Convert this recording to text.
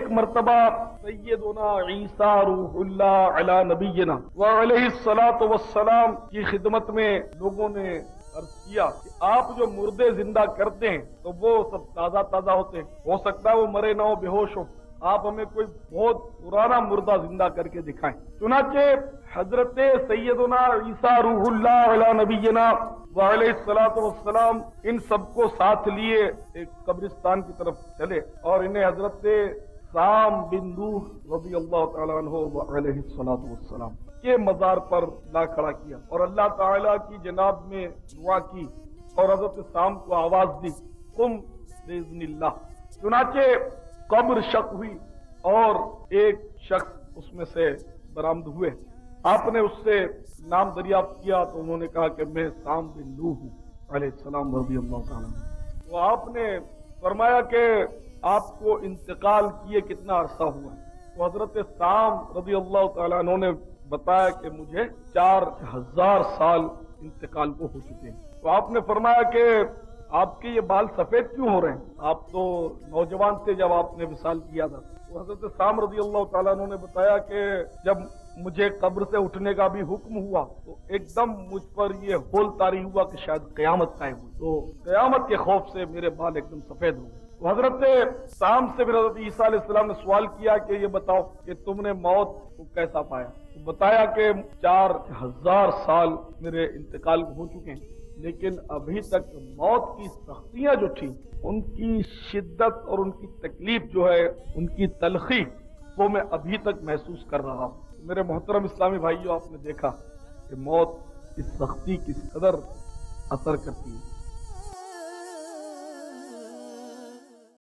एक मरतबा सैयदुना ईसा रूहुल्लाह अला नबीना व अलैहिस्सलातु वस्सलाम की खिदमत में लोगों ने अर्ज किया कि आप जो मुर्दे जिंदा करते हैं तो वो सब ताजा ताजा होते हैं, हो सकता है वो मरे ना हो, बेहोश हो, आप हमें कोई बहुत पुराना मुर्दा जिंदा करके दिखाएं। चुनाचे हजरत सैयदुना ईसा रूहुल्लाह अला नबीना व अलैहिस्सलातु वस्सलाम इन सबको साथ लिए एक कब्रिस्तान की तरफ चले और इन्हें हजरत साम बिन नूह रज़ियल्लाहु ताला अन्हु व अलैहिस्सलातु वस्सलाम के मजार पर ला खड़ा किया और अल्लाह ताला की जनाब में दुआ की और हजरत साम को आवाज दी, कुम बिइज़्निल्लाह। चुनाचे कब्र शक हुई और एक शख्स उसमें से बरामद हुए। आपने उससे नाम दरियाफ्त किया तो उन्होंने कहा कि मैं साम बिन नूह हूँ अलैहिस्सलाम रज़ियल्लाहु ताला। तो आपने फरमाया कि आपको इंतकाल किए कितना अरसा हुआ है? तो हजरत साम रज़ियल्लाहु ताला उन्होंने बताया कि मुझे 4000 साल इंतकाल को हो चुके हैं। तो आपने फरमाया कि आपके ये बाल सफेद क्यों हो रहे हैं? आप तो नौजवान थे जब आपने विसाल किया था। तो हजरत साम रज़ियल्लाहु ताला उन्होंने बताया कि जब मुझे कब्र से उठने का भी हुक्म हुआ तो एकदम मुझ पर ये होल तारी हुआ कि शायद कयामत कायम हुई, तो कयामत के खौफ से मेरे बाल एकदम सफेद हो गए। तो हजरत साम से फिर हजरत ईसा अलैहिस्सलाम ने सवाल किया कि ये बताओ कि तुमने मौत को कैसा पाया? तो बताया कि 4000 साल मेरे इंतकाल हो चुके हैं, लेकिन अभी तक मौत की सख्तियां जो थी, उनकी शिद्दत और उनकी तकलीफ जो है, उनकी तलखी, वो मैं अभी तक महसूस कर रहा हूँ। मेरे मोहतरम इस्लामी भाइयों, आपने देखा कि मौत की सख्ती किस कदर असर करती है।